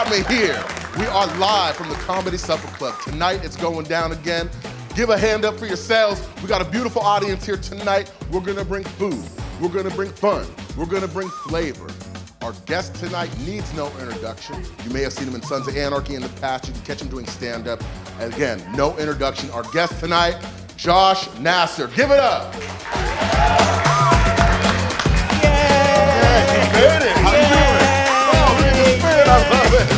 got me here. We are live from the Comedy Supper Club. Tonight, it's going down again. Give a hand up for yourselves. We got a beautiful audience here tonight. We're gonna bring food. We're gonna bring fun. We're gonna bring flavor. Our guest tonight needs no introduction. You may have seen him in Sons of Anarchy in the past. You can catch him doing stand-up. And again, no introduction. Our guest tonight, Josh Nasar. Give it up. Yay! You made it. How you doing? Oh, man, the spirit, I love it.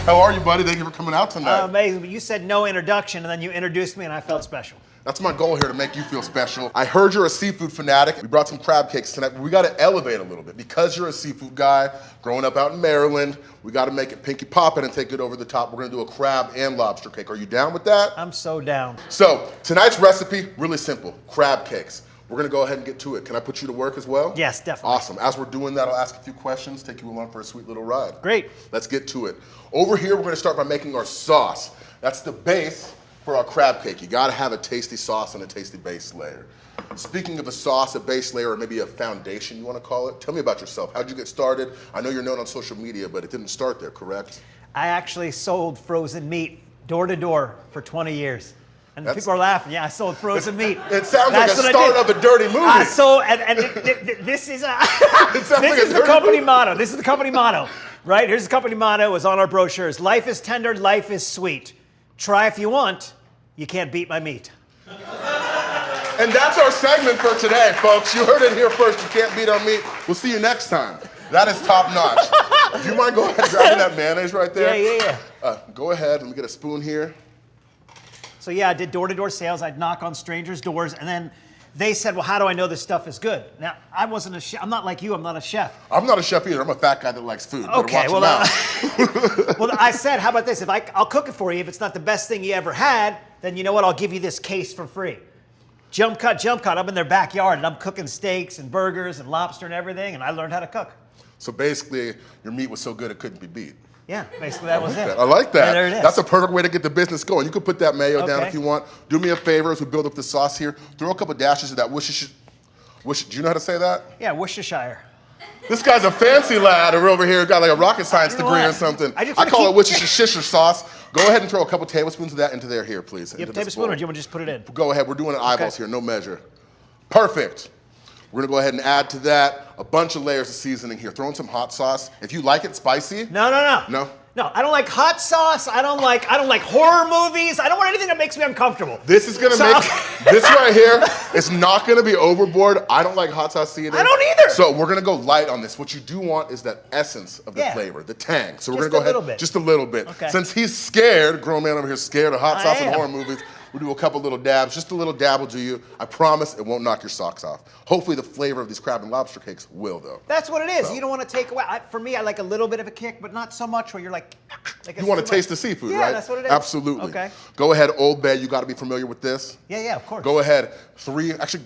How are you, buddy? Thank you for coming out tonight. Amazing, but you said no introduction, and then you introduced me, and I felt special. That's my goal here, to make you feel special. I heard you're a seafood fanatic. We brought some crab cakes tonight, but we gotta elevate a little bit. Because you're a seafood guy, growing up out in Maryland, we gotta make it pinky poppin' and take it over the top. We're gonna do a crab and lobster cake. Are you down with that? I'm so down. So, tonight's recipe, really simple, crab cakes. We're gonna go ahead and get to it. Can I put you to work as well? Yes, definitely. Awesome. As we're doing that, I'll ask a few questions, take you along for a sweet little ride. Great. Let's get to it. Over here, we're gonna start by making our sauce. That's the base for our crab cake. You gotta have a tasty sauce and a tasty base layer. Speaking of a sauce, a base layer, or maybe a foundation you wanna call it, tell me about yourself. How'd you get started? I know you're known on social media, but it didn't start there, correct? I actually sold frozen meat door to door for 20 years. And people are laughing. Yeah, I sold frozen meat. It sounds like a start of a dirty movie. I sold, and this is the company motto. This is the company motto, right? Here's the company motto. It's on our brochures. Life is tender, life is sweet. Try if you want. You can't beat my meat. And that's our segment for today, folks. You heard it here first. You can't beat our meat. We'll see you next time. That is top notch. Do you mind going ahead and grabbing that mayonnaise right there? Yeah. Go ahead. Let me get a spoon here. So yeah, I did door-to-door sales. I'd knock on strangers' doors, and then they said, well, how do I know this stuff is good? Now, I wasn't a chef. I'm not like you. I'm not a chef. I'm not a chef either. I'm a fat guy that likes food. Okay, well, well, I said, how about this? I'll cook it for you. If it's not the best thing you ever had, then you know what? I'll give you this case for free. Jump cut. I'm in their backyard, and I'm cooking steaks and burgers and lobster and everything, and I learned how to cook. So basically, your meat was so good it couldn't be beat. Yeah, basically that was it. I like that. Yeah, there it is. That's a perfect way to get the business going. You could put that mayo down if you want. Do me a favor as we build up the sauce here. Throw a couple dashes of that Worcestershire. Do you know how to say that? Yeah, Worcestershire. This guy's a fancy lad over here, got like a rocket science degree or something. I call it Worcestershire sauce. Go ahead and throw a couple tablespoons of that into there here, please. You have a tablespoon, or do you want to just put it in? Go ahead. We're doing eyeballs here, no measure. Perfect. We're gonna go ahead and add to that a bunch of layers of seasoning here. Throw in some hot sauce. If you like it spicy. No. No, I don't like hot sauce. I don't like horror movies. I don't want anything that makes me uncomfortable. This is gonna make this right here. It's not gonna be overboard. I don't like hot sauce either. I don't either. So we're gonna go light on this. What you do want is that essence of the flavor, the tang. So we're gonna go ahead, just a little bit. Okay. Since he's scared, grown man over here scared of hot sauce and horror movies. We'll do a couple little dabs. Just a little dab will do you. I promise it won't knock your socks off. Hopefully the flavor of these crab and lobster cakes will, though. That's what it is. So. You don't want to take away. For me, I like a little bit of a kick, but not so much where you're like you want to taste the seafood, right? Yeah, that's what it is. Absolutely. Okay. Go ahead, Old Bay. You got to be familiar with this. Yeah, of course. Go ahead.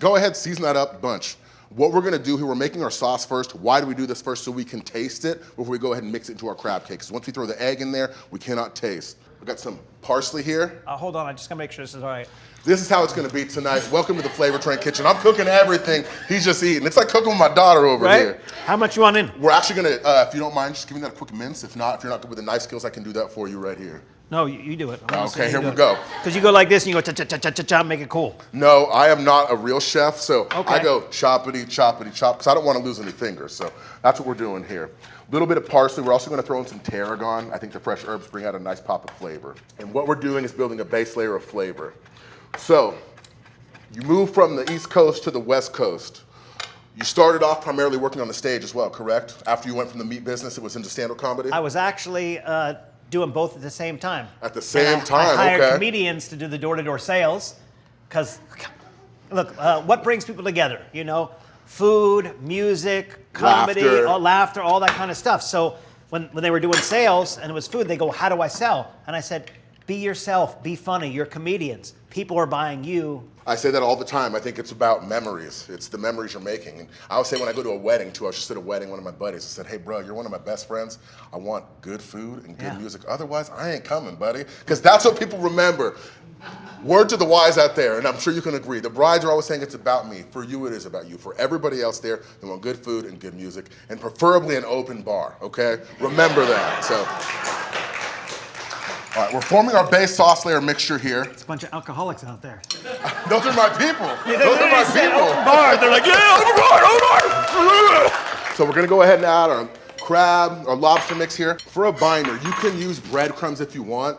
Go ahead, season that up a bunch. What we're gonna do here, we're making our sauce first. Why do we do this first? So we can taste it before we go ahead and mix it into our crab cake. Because once we throw the egg in there, we cannot taste. We got some parsley here. Hold on, I just gotta make sure this is all right. This is how it's gonna be tonight. Welcome to the Flavor Train Kitchen. I'm cooking everything. He's just eating. It's like cooking with my daughter over here. How much you want in? We're actually gonna, if you don't mind, just give me that quick mince. If not, if you're not good with the knife skills, I can do that for you right here. No, you do it. Okay, here we go. Because you go like this and you go cha-cha-cha-cha-cha, make it cool. No, I am not a real chef, so I go choppity, choppity, chop, because I don't want to lose any fingers. So that's what we're doing here. A little bit of parsley. We're also going to throw in some tarragon. I think the fresh herbs bring out a nice pop of flavor. And what we're doing is building a base layer of flavor. So you move from the East Coast to the West Coast. You started off primarily working on the stage as well, correct? After you went from the meat business, it was into stand-up comedy? I was actually doing both at the same time. At the same time, I hired comedians to do the door-to-door sales, because, look, what brings people together? You know, food, music, comedy, laughter, all that kind of stuff. So when they were doing sales and it was food, they go, how do I sell? And I said, be yourself, be funny. You're comedians. People are buying you. I say that all the time. I think it's about memories. It's the memories you're making. And I always say when I go to a wedding too, I was just at a wedding, one of my buddies, I said, hey bro, you're one of my best friends. I want good food and good music. Otherwise, I ain't coming, buddy. Because that's what people remember. Word to the wise out there, and I'm sure you can agree. The brides are always saying it's about me. For you, it is about you. For everybody else there, they want good food and good music, and preferably an open bar, okay? Remember that, so. All right, we're forming our base sauce layer mixture here. It's a bunch of alcoholics out there. Those are my people. Those are my people. Open bar. They're like, yeah, open bar. So we're gonna go ahead and add our crab, our lobster mix here. For a binder, you can use breadcrumbs if you want.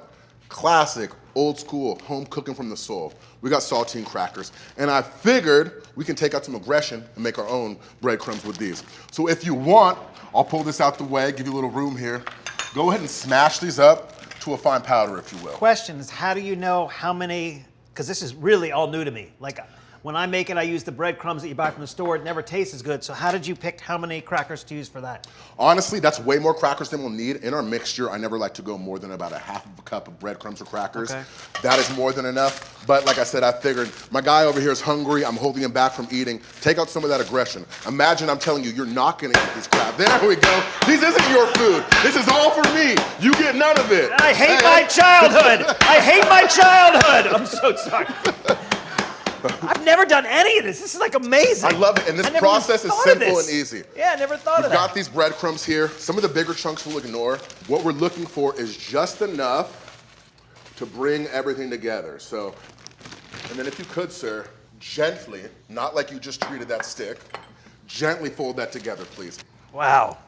Classic, old school, home cooking from the soul. We got saltine crackers. And I figured we can take out some aggression and make our own breadcrumbs with these. So if you want, I'll pull this out the way, give you a little room here. Go ahead and smash these up to a fine powder, if you will. Question is, how do you know how many, because this is really all new to me. Like, when I make it, I use the breadcrumbs that you buy from the store. It never tastes as good. So how did you pick how many crackers to use for that? Honestly, that's way more crackers than we'll need. In our mixture, I never like to go more than about a half of a cup of breadcrumbs or crackers. Okay. That is more than enough. But like I said, I figured my guy over here is hungry. I'm holding him back from eating. Take out some of that aggression. Imagine I'm telling you, you're not gonna eat these crab. There we go. This isn't your food. This is all for me. You get none of it. I hate my childhood. I hate my childhood. I'm so sorry. I've never done any of this. This is like amazing. I love it, and this process is simple and easy. Yeah, I never thought of that. We've got these breadcrumbs here. Some of the bigger chunks we'll ignore. What we're looking for is just enough to bring everything together. So, and then if you could, sir, gently, not like you just treated that stick, gently fold that together, please. Wow.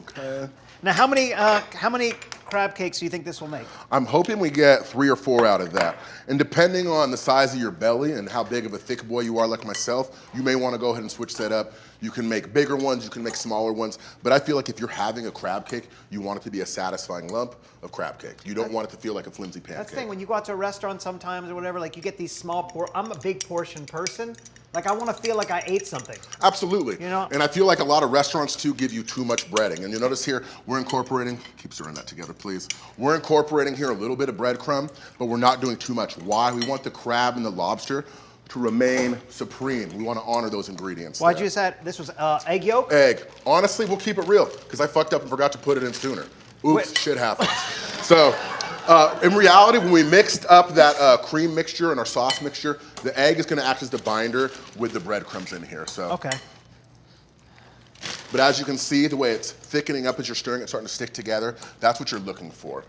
Okay. Now, how many crab cakes do you think this will make? I'm hoping we get 3 or 4 out of that. And depending on the size of your belly and how big of a thick boy you are like myself, you may want to go ahead and switch that up. You can make bigger ones, you can make smaller ones, but I feel like if you're having a crab cake, you want it to be a satisfying lump of crab cake. You don't want it to feel like a flimsy pancake. That's the thing, when you go out to a restaurant sometimes or whatever, like you get these small I'm a big portion person. Like I want to feel like I ate something. Absolutely. You know? And I feel like a lot of restaurants too give you too much breading. And you notice here, we're incorporating, keep stirring that together please. We're incorporating here a little bit of breadcrumb, but we're not doing too much. Why? We want the crab and the lobster to remain supreme. We want to honor those ingredients. Why'd you say this was egg yolk? Egg. Honestly, we'll keep it real, because I fucked up and forgot to put it in sooner. Oops, Wait. Shit happens. So, in reality, when we mixed up that cream mixture and our sauce mixture, the egg is gonna act as the binder with the breadcrumbs in here, so. Okay. But as you can see, the way it's thickening up as you're stirring, it's starting to stick together. That's what you're looking for.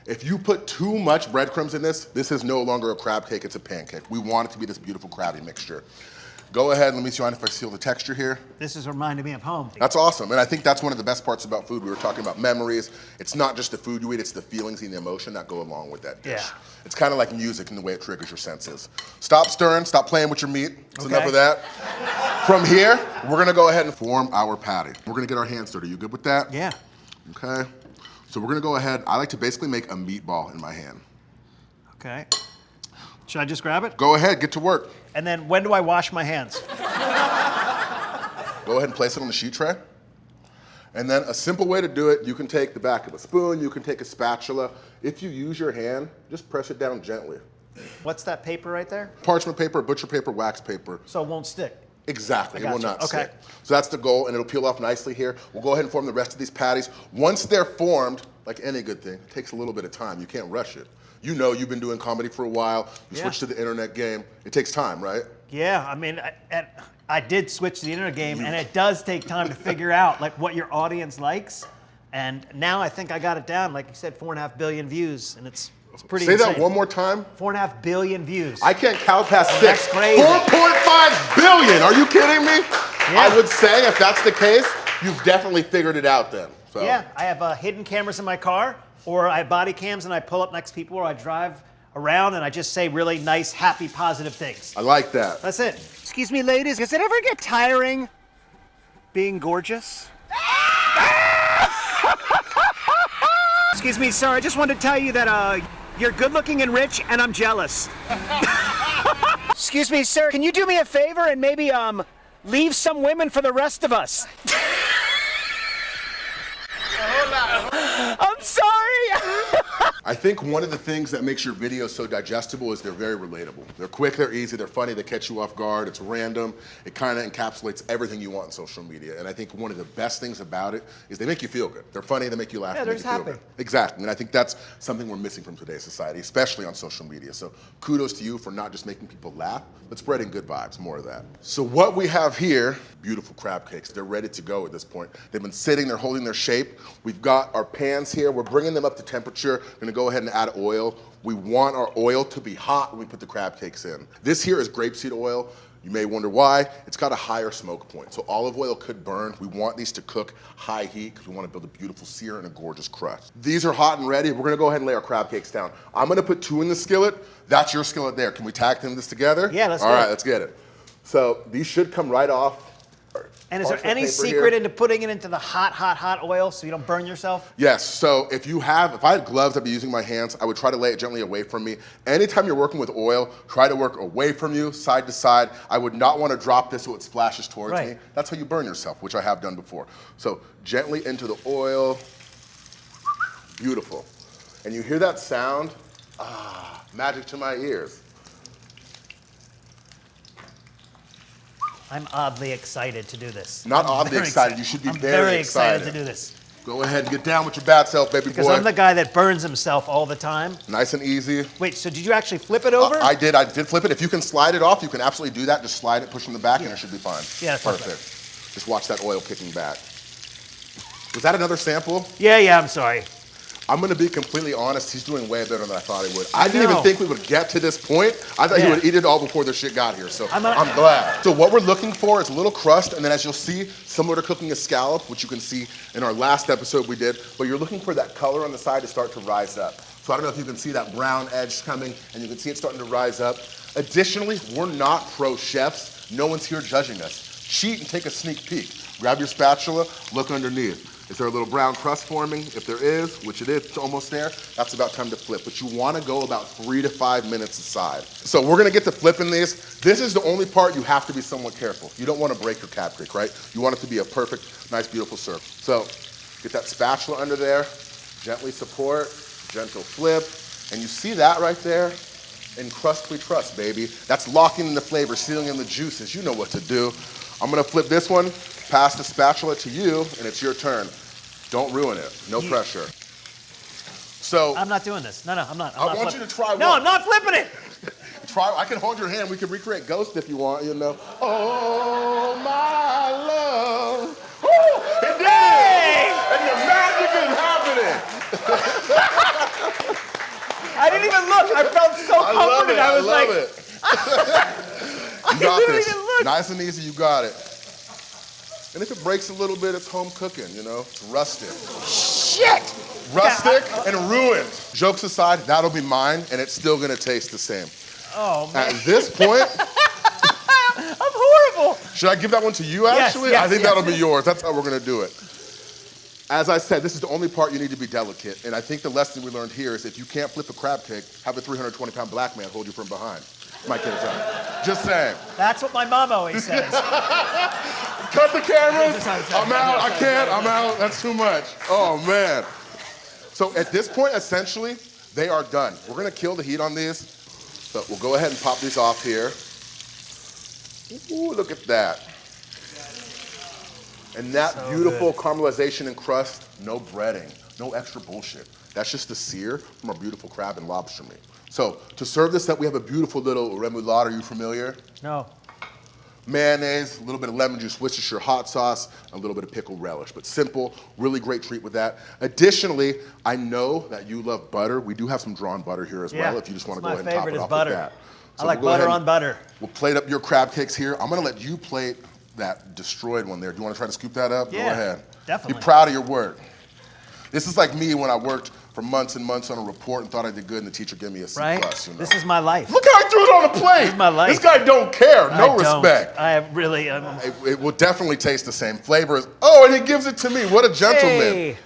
If you put too much breadcrumbs in this is no longer a crab cake, it's a pancake. We want it to be this beautiful crabby mixture. Go ahead, let me see if I seal the texture here. This is reminding me of home. That's awesome, and I think that's one of the best parts about food. We were talking about memories. It's not just the food you eat, it's the feelings and the emotion that go along with that dish. Yeah. It's kind of like music in the way it triggers your senses. Stop stirring, stop playing with your meat. That's enough of that. From here, we're gonna go ahead and form our patty. We're gonna get our hands dirty. You good with that? Yeah. Okay. So we're gonna go ahead, I like to basically make a meatball in my hand. Okay. Should I just grab it? Go ahead, get to work. And then when do I wash my hands? Go ahead and place it on the sheet tray. And then a simple way to do it, you can take the back of a spoon, you can take a spatula. If you use your hand, just press it down gently. What's that paper right there? Parchment paper, butcher paper, wax paper. So it won't stick. Exactly, it will not Okay. stick. So that's the goal, and it'll peel off nicely here. We'll go ahead and form the rest of these patties. Once they're formed, like any good thing, it takes a little bit of time. You can't rush it. You know, you've been doing comedy for a while. You switched to the internet game. It takes time, right? Yeah, I mean, I did switch to the internet game, and it does take time to figure out like what your audience likes. And now I think I got it down. Like you said, 4.5 billion views, and it's pretty Say insane. that one more time. 4.5 billion views. I can't count past 6. That's crazy. 4.5 billion. Are you kidding me? Yeah. I would say if that's the case, you've definitely figured it out then. So. Yeah, I have hidden cameras in my car, or I have body cams and I pull up next to people, or I drive around and I just say really nice, happy, positive things. I like that. That's it. Excuse me, ladies, does it ever get tiring being gorgeous? Excuse me, sir, I just wanted to tell you that you're good looking and rich, and I'm jealous. Excuse me, sir, can you do me a favor and maybe leave some women for the rest of us? I'm sorry. I I think one of the things that makes your videos so digestible is they're very relatable. They're quick, they're easy, they're funny, they catch you off guard, it's random. It kind of encapsulates everything you want in social media. And I think one of the best things about it is they make you feel good. They're funny, they make you laugh, Yeah, they make they're you just feel happy. good. Exactly, and I think that's something we're missing from today's society, especially on social media. So kudos to you for not just making people laugh, but spreading good vibes, more of that. So what we have here, beautiful crab cakes. They're ready to go at this point. They've been sitting, they're holding their shape. We've got our pans here. We're bringing them up to temperature. We're gonna go ahead and add oil. We want our oil to be hot when we put the crab cakes in. This here is grapeseed oil. You may wonder why. It's got a higher smoke point. So olive oil could burn. We want these to cook high heat because we want to build a beautiful sear and a gorgeous crust. These are hot and ready. We're gonna go ahead and lay our crab cakes down. I'm gonna put 2 in the skillet. That's your skillet there. Can we tag team this together? Yeah, let's All do right, it. let's get it. So these should come right off. And is there parchment any paper secret here. into putting it into the hot oil so you don't burn yourself? Yes, so if I had gloves, I'd be using my hands. I would try to lay it gently away from me. Anytime you're working with oil, try to work away from you, side to side. I would not want to drop this so it splashes towards me. That's how you burn yourself, which I have done before. So gently into the oil. Beautiful. And you hear that sound? Ah, magic to my ears. I'm oddly excited to do this. Not I'm oddly very excited. You should be I'm very excited excited to do this. Go ahead and get down with your bad self, baby Because boy. I'm the guy that burns himself all the time. Nice and easy. Wait, so did you actually flip it over? I did flip it. If you can slide it off, you can absolutely do that. Just slide it, push from the back, and it should be fine. Yeah, that's not perfect. Just watch that oil kicking back. Was that another sample? Yeah, I'm sorry. I'm gonna be completely honest, he's doing way better than I thought he would. I didn't even think we would get to this point. I thought he would eat it all before the shit got here, so I'm glad. So what we're looking for is a little crust, and then as you'll see, similar to cooking a scallop, which you can see in our last episode we did, but you're looking for that color on the side to start to rise up. So I don't know if you can see that brown edge coming, and you can see it starting to rise up. Additionally, we're not pro chefs. No one's here judging us. Cheat and take a sneak peek. Grab your spatula, look underneath. Is there a little brown crust forming? If there is, which it is, it's almost there, that's about time to flip. But you want to go about 3 to 5 minutes aside. So we're going to get to flipping these. This is the only part you have to be somewhat careful. You don't want to break your crab cake, right? You want it to be a perfect, nice, beautiful serve. So get that spatula under there, gently support, gentle flip, and you see that right there? In crust we trust, baby. That's locking in the flavor, sealing in the juices. You know what to do. I'm going to flip this one, pass the spatula to you, and it's your turn. Don't ruin it. No pressure. So I'm not doing this. No, I'm not. I want you to try one. No, I'm not flipping it. Try. I can hold your hand. We can recreate Ghost if you want. You know. Oh my love. Woo! It did. Hey! And the magic is happening. I didn't even look. I felt so comforted. I was love like, it. You got didn't this. even look. Nice and easy. You got it. And if it breaks a little bit, it's home cooking, you know? It's rustic. shit. Rustic and ruined. Jokes aside, that'll be mine, and it's still gonna taste the same. Oh, man. At this point, I'm horrible. should I give that one to you, actually? Yes, I think yes. that'll be yours. That's how we're gonna do it. As I said, this is the only part you need to be delicate, and I think the lesson we learned here is if you can't flip a crab cake, have a 320-pound black man hold you from behind. Might get it done. Just saying. That's what my mom always says. Cut the cameras. I'm out. I can't. I'm out. That's too much. Oh, man. So at this point, essentially, they are done. We're going to kill the heat on these. So we'll go ahead and pop these off here. Ooh, look at that. And that so beautiful caramelization and crust, no breading, no extra bullshit. That's just the sear from our beautiful crab and lobster meat. So to serve this up, we have a beautiful little remoulade. Are you familiar? No. Mayonnaise, a little bit of lemon juice, Worcestershire hot sauce, a little bit of pickle relish, but simple, really great treat with that. Additionally, I know that you love butter. We do have some drawn butter here as well, if you just want to go ahead and top it off with that. So I like butter on butter. We'll plate up your crab cakes here. I'm gonna let you plate that destroyed one there. Do you want to try to scoop that up? Yeah, go ahead. definitely. Be proud of your work. This is like me when I worked for months and months on a report and thought I did good, and the teacher gave me a C+. Right? You know? This is my life. Look how I threw it on a plate. This is my life. This guy don't care. No respect. I really. It will definitely taste the same flavors. Oh, and he gives it to me. What a gentleman. Hey.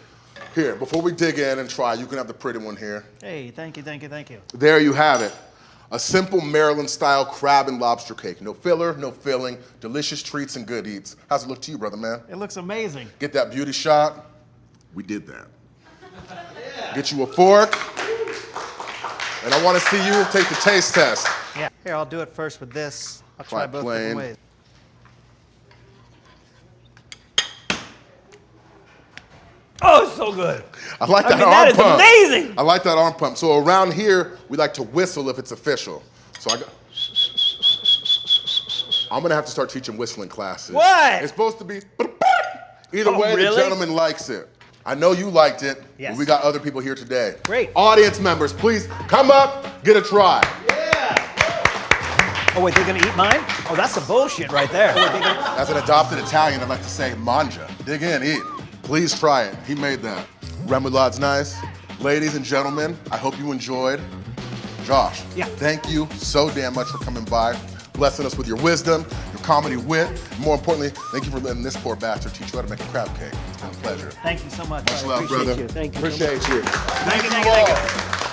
Here, before we dig in and try, you can have the pretty one here. Hey, thank you, thank you, thank you. There you have it. A simple Maryland-style crab and lobster cake. No filler, no filling, delicious treats and good eats. How's it look to you, brother man? It looks amazing. Get that beauty shot. We did that. Yeah. Get you a fork. And I want to see you take the taste test. Yeah. Here, I'll do it first with this. I'll try both plain. different ways. Oh, it's so good. I like that arm that is pump. amazing. I like that arm pump. So around here, we like to whistle if it's official. So I'm gonna have to start teaching whistling classes. What? It's supposed to be. Either Oh, way, really? the gentleman likes it. I know you liked it. Yes. But we got other people here today. Great. Audience members, please come up, get a try. Oh, wait, they're gonna eat mine? Oh, that's some bullshit right there. Oh, wait, they're gonna... As an adopted Italian, I'd like to say manja. Dig in, eat. Please try it. He made that. Remoulade's nice. Ladies and gentlemen, I hope you enjoyed. Josh, Yeah. thank you so damn much for coming by, blessing us with your wisdom, your comedy wit. And more importantly, thank you for letting this poor bastard teach you how to make a crab cake. It's been a pleasure. Thank you so much. Much I love, appreciate brother. you. Thank you. Appreciate you. Thank you, Thank thank you, all. thank you.